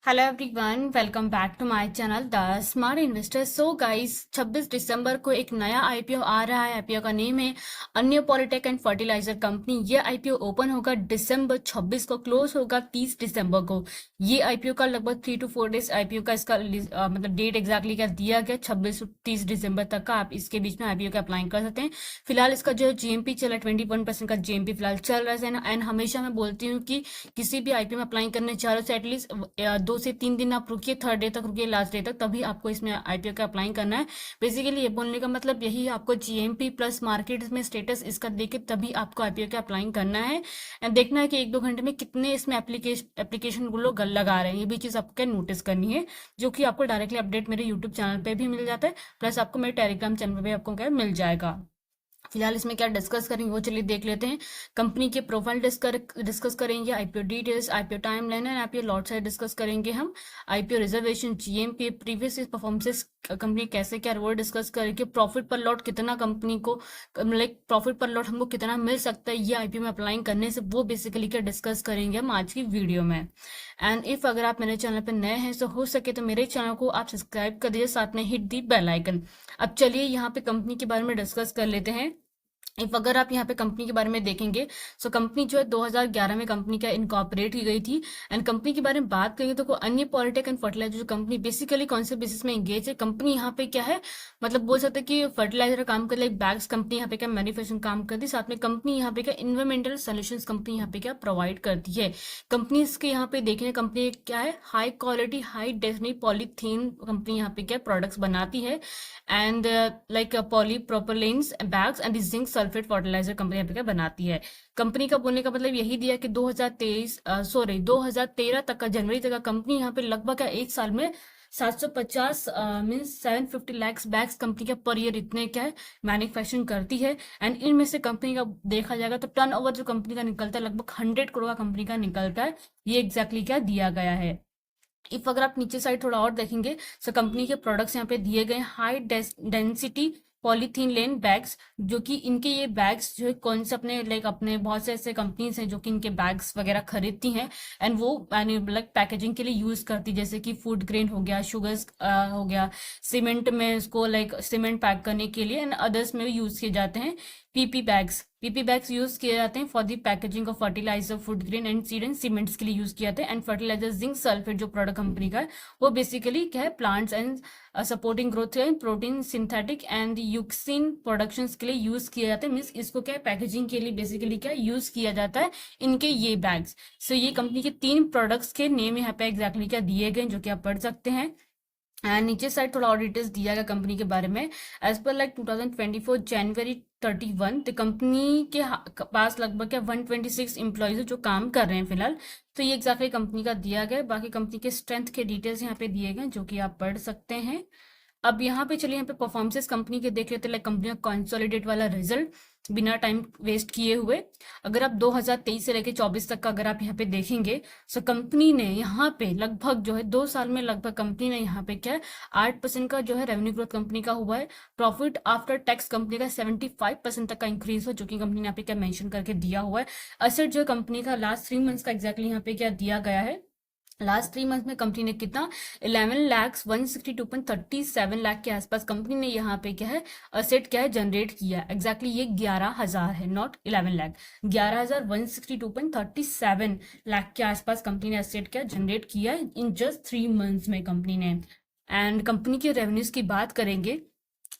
Hello everyone, welcome back to my channel the smart investor. So guys, 26 दिसंबर को एक नया आईपीओ आ रहा है। आईपीओ का नेम है अन्य पॉलिटेक एंड फर्टिलाइजर कंपनी। ये आईपीओ ओपन होगा दिसंबर 26 को, क्लोज होगा 30 दिसंबर को। ये आईपीओ का लगभग 3 to 4 डेज आईपीओ का इसका मतलब डेट एग्जैक्टली क्या दिया गया, 26 से 30 दिसंबर तक का। आप इसके बीच में आईपीओ का अप्लाई कर सकते हैं। फिलहाल इसका जो है जीएमपी चल रहा है, 21% का जीएमपी फिलहाल चल रहा है। एंड हमेशा मैं बोलती हूँ कि किसी भी आईपीओ में अप्लाई करने चाह रहे हो तो एटलीस्ट 2 से 3 दिन आप रुकिए, थर्ड डे तक रुकिए, लास्ट डे तक, तभी आपको इसमें आईपीओ का अप्लाई करना है। बेसिकली ये बोलने का मतलब यही है, आपको जीएमपी प्लस मार्केट में स्टेटस इसका देके तभी आपको आईपीओ का अप्लाई करना है। एंड देखना है कि 1-2 घंटे में कितने इसमें एप्लीकेशन लोग लगा रहे हैं, ये भी चीज आपको नोटिस करनी है, जो कि आपको डायरेक्टली अपडेट मेरे यूट्यूब चैनल पे भी मिल जाता है, प्लस आपको मेरे टेलीग्राम चैनल पे भी आपको क्या मिल जाएगा। फिलहाल इसमें क्या डिस्कस करेंगे वो चलिए देख लेते हैं। कंपनी के प्रोफाइल डिस्कस करेंगे, IPO details, IPO timeline and IPO lot size discuss करेंगे हम। IPO reservation, GMP, previous performance, company कैसे क्या वो डिस्कस करेंगे। प्रॉफिट पर लॉट कितना कंपनी को, लाइक प्रॉफिट पर लॉट हमको कितना मिल सकता है ये आईपीओ में अप्लाई करने से, वो बेसिकली क्या डिस्कस करेंगे हम आज की वीडियो में। एंड इफ अगर आप मेरे चैनल पर नए हैं तो हो सके तो मेरे चैनल को आप सब्सक्राइब कर दीजिए, साथ में हिट दी बेल आइकन। अब चलिए यहाँ पे कंपनी के बारे में डिस्कस कर लेते हैं। इफ अगर आप यहाँ पे कंपनी के बारे में देखेंगे, सो कंपनी जो है 2011 में कंपनी का इनकॉर्पोरेट की गई थी। एंड कंपनी के बारे में बात करेंगे तो अन्य पॉलिटेक एंड फर्टिलाइजर जो कंपनी बेसिकली कौन से बेसिस में एंगेज है। कंपनी यहाँ पे क्या है, मतलब बोल सकते हैं कि फर्टिलाइजर का काम कर, लाइक बैग्स कंपनी यहाँ पे क्या मैन्युफैक्चरिंग काम करती है। साथ में कंपनी यहाँ पे क्या इन्वायरमेंटल सोल्यूशन कंपनी यहाँ पे क्या प्रोवाइड करती है। कंपनीज के यहाँ पे देखें, कंपनी क्या है, हाई क्वालिटी हाई डेफिनी पॉलीथीन कंपनी यहाँ पे क्या प्रोडक्ट्स बनाती है। And like polypropylenes bags and zinc sulphate fertiliser company यहाँ पे क्या बनाती है। कंपनी का बोलने का मतलब यही दिया कि 2013 तक का, जनवरी तक का कंपनी यहाँ पे लगभग एक साल में 750 मीन्स 750 लाख बैग्स कंपनी का पर ईयर इतने क्या है मैन्युफैक्चरिंग करती है। एंड इनमें से कंपनी का देखा जाएगा तो टर्नओवर जो कंपनी का निकलता है लगभग 100 करोड़ का कंपनी का निकलता है। ये एग्जैक्टली क्या दिया गया है। इफ अगर आप नीचे साइड थोड़ा और देखेंगे तो कंपनी के प्रोडक्ट्स यहाँ पे दिए गए, हाई डेंसिटी पॉलीथीन लेन बैग्स, जो कि इनके ये बैग्स जो है कौन से अपने लाइक अपने बहुत से ऐसे कंपनीज हैं जो कि इनके बैग्स वगैरह खरीदती हैं। एंड वो लाइक पैकेजिंग के लिए यूज करती, जैसे कि फूड ग्रेन हो गया, शुगर्स हो गया, सीमेंट में उसको लाइक सीमेंट पैक करने के लिए, एंड अदर्स में भी यूज किए जाते हैं। पीपी बैग्स यूज किए जाते हैं for the packaging of fertiliser, food grain and seed and cements के लिए यूज किए जाते हैं। एंड फर्टिलाइजर जिंक सल्फेट जो प्रोडक्ट कंपनी का है वो बेसिकली क्या है plants and supporting growth and protein synthetic and auxin production के लिए यूज किए जाते हैं। मीन्स इसको क्या है पैकेजिंग के लिए बेसिकली क्या यूज किया जाता है इनके ये बैग्स। सो ये कंपनी के 3 प्रोडक्ट्स के नेम यहाँ पे एग्जैक्टली क्या दिए गए जो कि आप पढ़ सकते हैं। एंड नीचे साइड थोड़ा और डिटेल्स दिया गया कंपनी के बारे में। एज पर लाइक 2024 जनवरी 31 तो कंपनी के पास लगभग क्या 126 एम्प्लॉयज जो काम कर रहे हैं फिलहाल। तो ये एग्जैक्टली कंपनी का दिया गया। बाकी कंपनी के स्ट्रेंथ के डिटेल्स यहाँ पे दिए गए जो कि आप पढ़ सकते हैं। अब यहाँ पे चलिए यहाँ पे परफॉर्मेंसेस कंपनी के देख लेते हैं, लाइक कंपनी का कंसोलिडेट वाला रिजल्ट बिना टाइम वेस्ट किए हुए। अगर आप 2023 से लेकर 24 तक का अगर आप यहाँ पे देखेंगे तो कंपनी ने यहाँ पे लगभग जो है 2 साल में लगभग कंपनी ने यहाँ पे क्या है 8% का जो है रेवेन्यू ग्रोथ कंपनी का हुआ है। प्रॉफिट आफ्टर टैक्स कंपनी का 75% तक का इंक्रीज हुआ, जो कि कंपनी ने यहाँ पे क्या मेंशन करके दिया हुआ है। असेट जो कंपनी का लास्ट 3 मंथ्स का एग्जैक्टली यहाँ पे क्या दिया गया है। लास्ट 3 मंथ में कंपनी ने कितना 11,162.37 लाख के आसपास कंपनी ने यहाँ पे क्या है असेट क्या है जनरेट किया। एग्जैक्टली ये 11,000 है, नॉट 11 लाख, 11,162.37 लाख के आसपास कंपनी ने असेट क्या जनरेट किया इन जस्ट 3 मंथ्स में कंपनी ने। एंड कंपनी के रेवेन्यूज की बात करेंगे,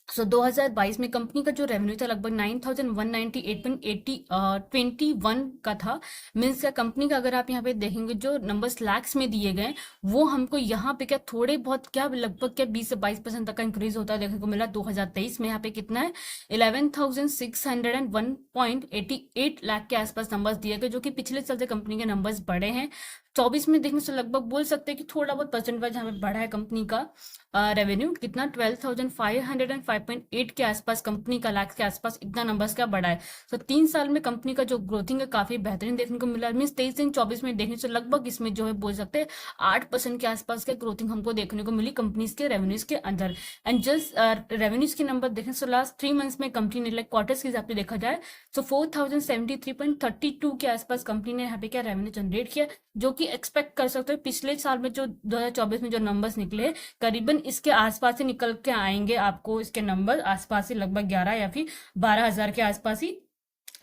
2022 में कंपनी का जो रेवेन्यू था लगभग 9,198.21 का था। मीन्स क्या कंपनी का अगर आप यहाँ पे देखेंगे जो नंबर्स लैक्स में दिए गए वो हमको यहाँ पे क्या थोड़े बहुत क्या लगभग क्या 20 से 22% तक का इंक्रीज होता है देखने को मिला। 2023 में यहाँ पे कितना है 11,601.88 लाख के आसपास नंबर्स दिए गए, जो कि पिछले साल से कंपनी के नंबर्स बढ़े हैं। 24 में देखने से लगभग बोल सकते हैं कि थोड़ा बहुत परसेंट वाइज यहाँ पे बढ़ा है कंपनी का रेवेन्यू। कितना 12,505.8 के आसपास कंपनी का लाख के आसपास इतना नंबर्स का बढ़ा है। तो 3 साल में कंपनी का जो ग्रोथिंग है काफी बेहतरीन देखने को मिला। मीन 23 से 24 में देखने से लगभग इसमें जो है बोल सकते हैं 8% के आसपास का ग्रोथिंग हमको देखने को मिली कंपनीज के रेवेन्यूज के अंदर। एंड जस्ट रेवेन्यूज के नंबर देखने से लास्ट 3 मंथ्स में कंपनी ने लाइक क्वार्टर्स के हिसाब से देखा जाए तो 4,073.32 के आसपास कंपनी ने यहाँ पे क्या रेवेन्यू जनरेट किया, जो कि कि एक्सपेक्ट कर सकते हो पिछले साल में जो 2024 में जो नंबर्स निकले करीबन इसके आसपास ही निकल के आएंगे, आपको इसके नंबर आसपास ही लगभग 11 या फिर 12,000 के आसपास ही,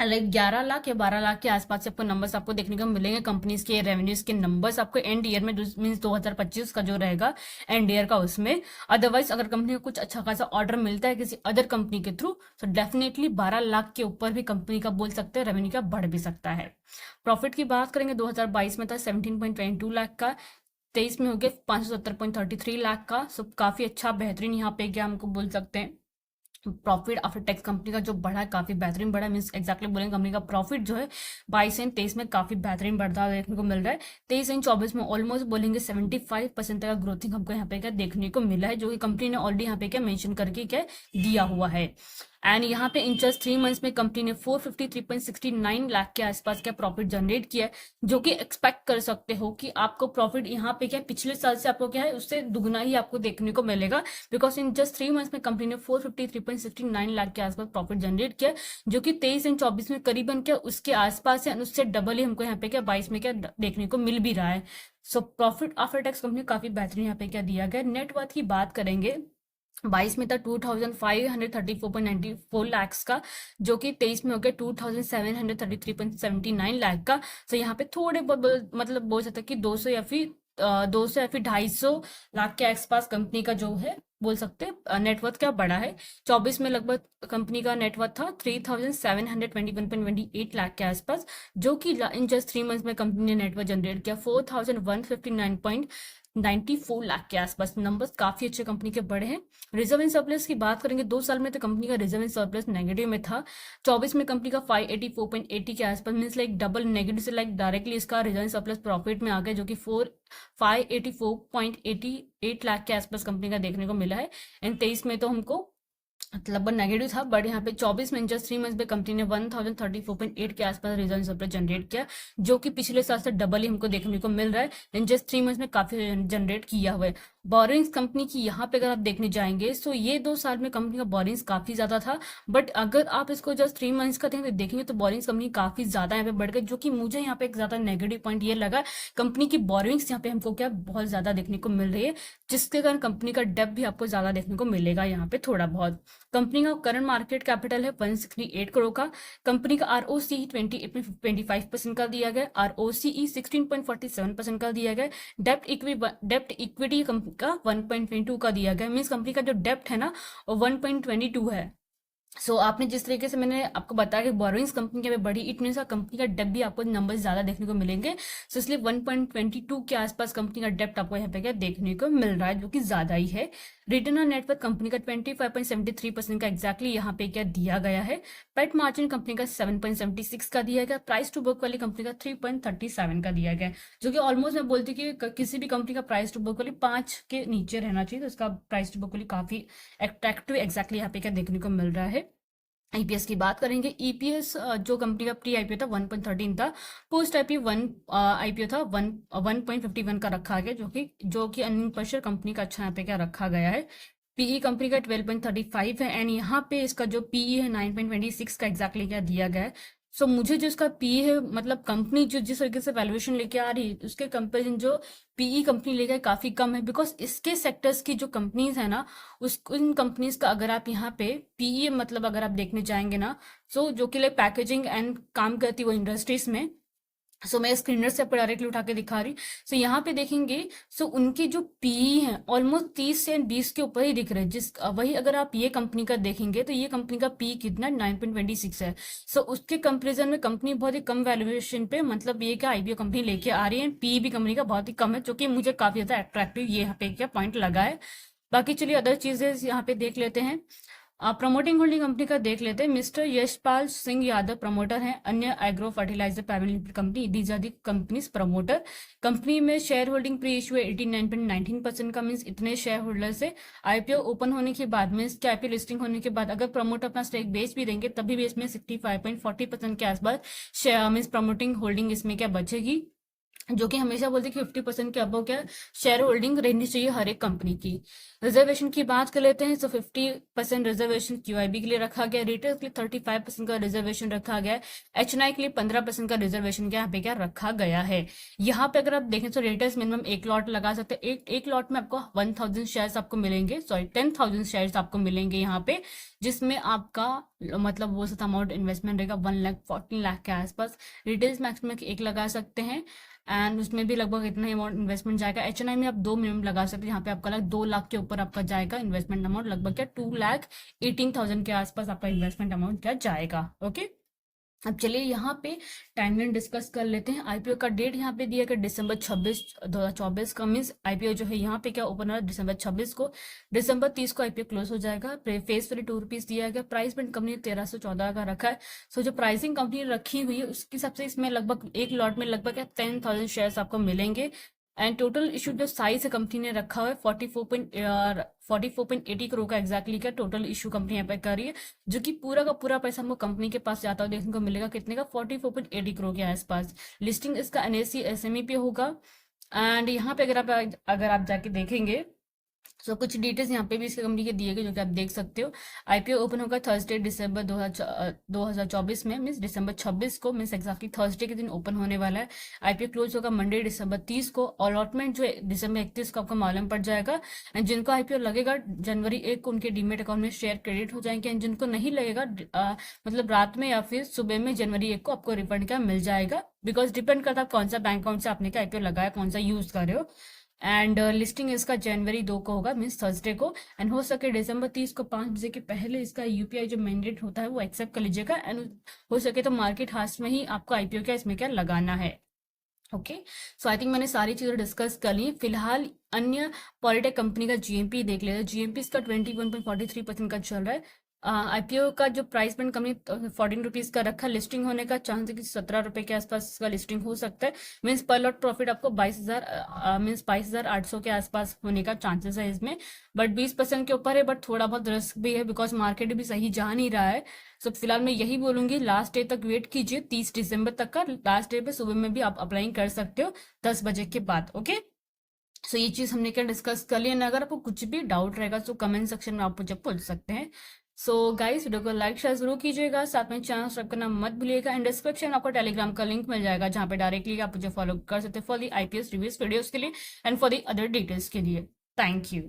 लाइक 11 लाख या 12 लाख के आसपास से आपको नंबर्स आपको देखने को मिलेंगे। कंपनीज के रेवेन्यूज के नंबर्स आपको एंड ईयर में मीन्स 2025 का जो रहेगा एंड ईयर का उसमें। अदरवाइज अगर कंपनी को कुछ अच्छा खासा ऑर्डर मिलता है किसी अदर कंपनी के थ्रू तो डेफिनेटली 12 लाख के ऊपर भी कंपनी का बोल सकते हैं रेवेन्यू का बढ़ भी सकता है। प्रॉफिट की बात करेंगे 2022 में था 17.22 लाख का, 23 में हो गया 570.33 लाख का। सब काफी अच्छा बेहतरीन यहाँ पे क्या हमको बोल सकते हैं प्रॉफिट आफ्टर टैक्स कंपनी का जो बढ़ा है काफी बेहतरीन बढ़ा है। मीन्स एक्जैक्टली बोलेंगे कंपनी का प्रॉफिट जो है 22 एंड 23 में काफी बेहतरीन बढ़ता हुआ देखने को मिल रहा है। 23 एंड 24 में ऑलमोस्ट बोलेंगे 75% तक का ग्रोथिंग हमको यहाँ पे क्या देखने को मिला है, जो कि कंपनी ने ऑलरेडी यहाँ पे क्या मेंशन करके क्या दिया हुआ है। एंड यहाँ पे इन जस्ट 3 मंथ्स में कंपनी ने 453.69 लाख के आसपास क्या प्रॉफिट जनरेट किया है, जो कि एक्सपेक्ट कर सकते हो कि आपको प्रॉफिट यहाँ पे क्या पिछले साल से आपको क्या है उससे दुगना ही आपको देखने को मिलेगा। बिकॉज इन जस्ट 3 मंथ्स में कंपनी ने 453.69 लाख के आसपास प्रॉफिट जनरेट किया, जो कि 23 एंड 24 में करीबन क्या उसके आसपास है, उससे डबल ही हमको यहाँ पे क्या 22 में क्या देखने को मिल भी रहा है। So profit after tax company काफी बेहतरीन यहाँ पे क्या दिया गया। नेटवर्थ की बात करेंगे 22 में था 2534.94 लाख का, जो कि 23 में हो गया 2733.79 लाख का। तो यहाँ पे थोड़े बहुत मतलब बोल सकते हैं कि 200 या फिर 250 लाख के आसपास कंपनी का जो है बोल सकते हैं नेटवर्थ क्या बड़ा है। 24 में लगभग कंपनी का नेटवर्थ था 3721.28 लाख के आसपास, जो कि इन जस्ट 3 मंथ्स में कंपनी ने नेटवर्थ जनरेट किया 4159.94 लाख के आसपास। नंबर्स काफी अच्छे कंपनी के बड़े हैं। रिजर्व एंड सरप्लस की बात करेंगे 2 साल में तो कंपनी का रिजर्व एंड सरप्लस नेगेटिव में था। 24 में कंपनी का 584.80 के आसपास, मीन्स लाइक डबल नेगेटिव से लाइक डायरेक्टली इसका रिजर्व एंड सरप्लस प्रॉफिट में आ गया, जो कि 584.88 लाख के आसपास कंपनी का देखने को मिला है। एंड 23 में तो हमको मतलब नेगेटिव था, बट यहाँ पे 24 में जस्ट 3 मंथ्स में कंपनी ने 1034.8 के आसपास रिजर्व सरप्लस जनरेट किया, जो कि पिछले साल से डबल ही हमको देखने को मिल रहा है। इन जस्ट 3 मंथ्स में काफी जनरेट किया हुआ है। बोरिंग्स कंपनी की यहाँ पे अगर आप देखने जाएंगे तो ये 2 साल में कंपनी का बोरिंग्स काफी ज्यादा था, बट अगर आप इसको जस्ट 3 मंथ्स का देखेंगे तो बोरिंग्स कंपनी काफी ज्यादा यहाँ पे बढ़ गई, जो कि मुझे यहाँ पे एक ज्यादा नेगेटिव पॉइंट ये लगा। कंपनी की बोरिंग्स यहाँ पे हमको क्या बहुत ज्यादा देखने को मिल रही है, जिसके कारण कंपनी का डेब्ट भी आपको ज्यादा देखने को मिलेगा यहाँ पे थोड़ा बहुत। कंपनी का करंट मार्केट कैपिटल है 168 करोड़ का। कंपनी का ROC 28.25% का दिया गया, ROCE 16.47% का दिया गया। डेप्ट इक्विटी कंपनी का 1.22 का दिया गया, मीन्स कंपनी का जो डेप्ट है ना वो 1.22 है। सो आपने जिस तरीके से मैंने आपको बताया कि बोरोइंग्स कंपनी की बड़ी, इट मीन्स कंपनी का डेप्ट भी आपको नंबर ज्यादा देखने को मिलेंगे। सो इसलिए 1.22 के आसपास कंपनी का डेप्ट आपको यहाँ पे क्या देखने को मिल रहा है, जो कि ज्यादा ही है। रिटर्न ऑन नेटवर्थ कंपनी का 25.73% का एग्जैक्टली यहाँ पे क्या दिया गया है। पेट मार्जिन कंपनी का 7.76 का दिया गया। प्राइस टू बुक वाली कंपनी का 3.37 का दिया गया, जो कि ऑलमोस्ट मैं बोलती हूँ कि किसी भी कंपनी का प्राइस टू बुक वाली 5 के नीचे रहना चाहिए, तो इसका प्राइस टू बुक वाली काफी अट्रैक्टिव एग्जैक्टली यहाँ पे क्या देखने को मिल रहा है। ईपीएस की बात करेंगे, ईपीएस जो कंपनी का प्री आईपीओ था 1.13 था, पोस्ट आईपीओ था 1.51 का रखा गया, जो कि अर्निंग पर शेयर कंपनी का अच्छा यहाँ पे क्या रखा गया है। पीई कंपनी का 12.35 है, एंड यहाँ पे इसका जो पीई है 9.26 का एग्जैक्टली क्या दिया गया है। सो मुझे जो इसका पीई है मतलब कंपनी जो जिस तरीके से वैल्यूएशन लेके आ रही है उसके कंपेरिजन जो पीई कंपनी लेके काफी कम है, बिकॉज इसके सेक्टर्स की जो कंपनीज है ना उन कंपनीज का अगर आप यहाँ पे पीई मतलब अगर आप देखने जाएंगे ना, सो जो कि लाइक पैकेजिंग एंड काम करती वो इंडस्ट्रीज में। सो मैं स्क्रीनर से आपको डायरेक्टली उठा के दिखा रही। सो यहाँ पे देखेंगे सो उनकी जो पीई है ऑलमोस्ट 30 से 20 के ऊपर ही दिख रहे हैं। वही अगर आप ये कंपनी का देखेंगे तो ये कंपनी का पी कितना 9.26 है। सो उसके कंपेरिजन में कंपनी बहुत ही कम वैल्यूएशन पे मतलब ये क्या आईपीओ कंपनी लेके आ रही है, पी भी कंपनी का बहुत ही कम है, जो कि मुझे काफी ज्यादा अट्रैक्टिव ये यहाँ पे क्या पॉइंट लगा है। बाकी चलिए अदर चीजें यहाँ पे देख लेते हैं। प्रमोटिंग होल्डिंग कंपनी का देख लेते हैं। मिस्टर यशपाल सिंह यादव प्रमोटर हैं। अन्य agro fertiliser private limited company, these are the companies promoter. Company में शेयर होल्डिंग प्री इशू है 89.19% का, मीन्स इतने शेयर होल्डर से आईपीओ ओपन होने के बाद मीन्स आईपीओ लिस्टिंग होने के बाद अगर प्रमोटर अपना स्टेक बेच भी देंगे तभी भी इसमें 65.40% के आसपास मीन्स प्रमोटिंग होल्डिंग इसमें क्या बचेगी। जो कि हमेशा बोलते हैं कि 50% के अबव क्या शेयर होल्डिंग रहनी चाहिए हर एक कंपनी की। रिजर्वेशन की बात कर लेते हैं, तो 50% रिजर्वेशन क्यूआईबी के लिए रखा गया, रिटेल के लिए 35% का रिजर्वेशन रखा गया है, एचएनआई के लिए 15% का रिजर्वेशन क्या यहाँ पे क्या रखा गया है। यहाँ पे अगर आप देखें तो रिटेल्स मिनिमम एक लॉट लगा सकते हैं, एक लॉट में आपको 1000 शेयर्स आपको मिलेंगे, सॉरी 10,000 शेयर्स आपको मिलेंगे यहाँ पे, जिसमें आपका मतलब वो सब अमाउंट इन्वेस्टमेंट रहेगा 1,14,00,000 के आसपास। रिटेल्स मैक्सिमम एक लगा सकते हैं, एंड उसमें भी लगभग इतना ही अमाउंट इन्वेस्टमेंट जाएगा। एचएनआई में आप 2 मिनिमम लगा सकते हैं, यहाँ पे आपका 2 लाख के ऊपर आपका जाएगा इन्वेस्टमेंट अमाउंट, लगभग क्या 2,18,000 के आसपास आपका इन्वेस्टमेंट अमाउंट क्या जाएगा। ओके, अब चलिए यहाँ पे टाइमलाइन डिस्कस कर लेते हैं। आईपीओ का डेट यहाँ पे दिया गया डिसंबर 26 2024 का, मीन्स आईपीओ जो है यहाँ पे क्या ओपन हो रहा है डिसंबर 26 को, डिसंबर 30 को आईपीओ क्लोज हो जाएगा। फेस वैल्यू ₹2 दिया गया। प्राइस बैंड कंपनी ने 1314 का रखा है। सो जो प्राइसिंग कंपनी रखी हुई है उसके हिसाब से इसमें लगभग एक लॉट में लगभग 10,000 शेयर्स आपको मिलेंगे। एंड टोटल इशू जो साइज है कंपनी ने रखा हुआ है 44.80 करोड़ का एग्जैक्टली का टोटल इशू कंपनी यहाँ पे कर रही है, जो कि पूरा का पूरा पैसा हमको कंपनी के पास जाता हुआ देखने को मिलेगा, कितने का 44.80 करोड़ के आसपास। लिस्टिंग इसका एनएससी एसएमई पे होगा। एंड यहाँ पे अगर आप जाके देखेंगे सो कुछ डिटेल्स यहाँ पे भी इसके कंपनी के दिए गए, जो कि आप देख सकते हो। आईपीओ ओपन होगा थर्सडे दिसंबर 2024 में, मीन्स दिसंबर 26 को, मीन्स एक्जैक्टली थर्सडे के दिन ओपन होने वाला है। आईपीओ क्लोज होगा मंडे दिसंबर 30 को। अलॉटमेंट जो है दिसंबर 31 को आपको मालूम पड़ जाएगा। एंड जिनको आईपीओ लगेगा जनवरी 1 को उनके डीमेट अकाउंट में शेयर क्रेडिट हो जाएंगे। एंड जिनको नहीं लगेगा मतलब रात में या फिर सुबह में जनवरी 1 को आपको रिफंड क्या मिल जाएगा, बिकॉज डिपेंड करता है कौन सा बैंक अकाउंट से आपने क्या आईपीओ लगाया, कौन सा यूज कर रहे हो। एंड लिस्टिंग इसका जनवरी 2 को होगा, मीन्स थर्सडे को। एंड हो सके दिसंबर 30 को 5 बजे के पहले इसका यूपीआई जो मैंडेट होता है वो एक्सेप्ट कर लीजिएगा। एंड हो सके तो मार्केट हाउस में ही आपको आईपीओ क्या इसमें क्या लगाना है। ओके, सो आई थिंक मैंने सारी चीजें डिस्कस कर ली। फिलहाल अन्य पॉलिटेक कंपनी का जीएमपी देख लेते हैं। जीएमपी इसका 21.43% का चल रहा है। आईपीओ का जो प्राइस बैंड कंपनी ₹14 का रखा, लिस्टिंग होने का चांस है कि ₹17 के आसपास इसका लिस्टिंग हो सकता है। मीन्स पर लॉट प्रॉफिट आपको 22,800 के आसपास होने का चांसेस है इसमें, बट 20% के ऊपर है, बट थोड़ा बहुत रिस्क भी है बिकॉज मार्केट भी सही जा नहीं रहा है। सो फिलहाल मैं यही बोलूंगी, लास्ट डे तक वेट कीजिए, 30 दिसंबर तक का लास्ट डे पे सुबह में भी आप अप्लाई कर सकते हो 10 बजे के बाद। ओके, सो ये चीज हमने क्या डिस्कस कर लिया ना। अगर आपको कुछ भी डाउट रहेगा तो कमेंट सेक्शन में आप मुझे पूछ सकते हैं। सो गाइस, वीडियो को लाइक शेयर जरूर कीजिएगा, साथ में चैनल सब्सक्राइब करना मत भूलिएगा। एंड डिस्क्रिप्शन में आपको टेलीग्राम का लिंक मिल जाएगा, जहाँ पे डायरेक्टली आप मुझे फॉलो कर सकते हैं for the IPS reviews videos के लिए and for the other details के लिए। Thank you.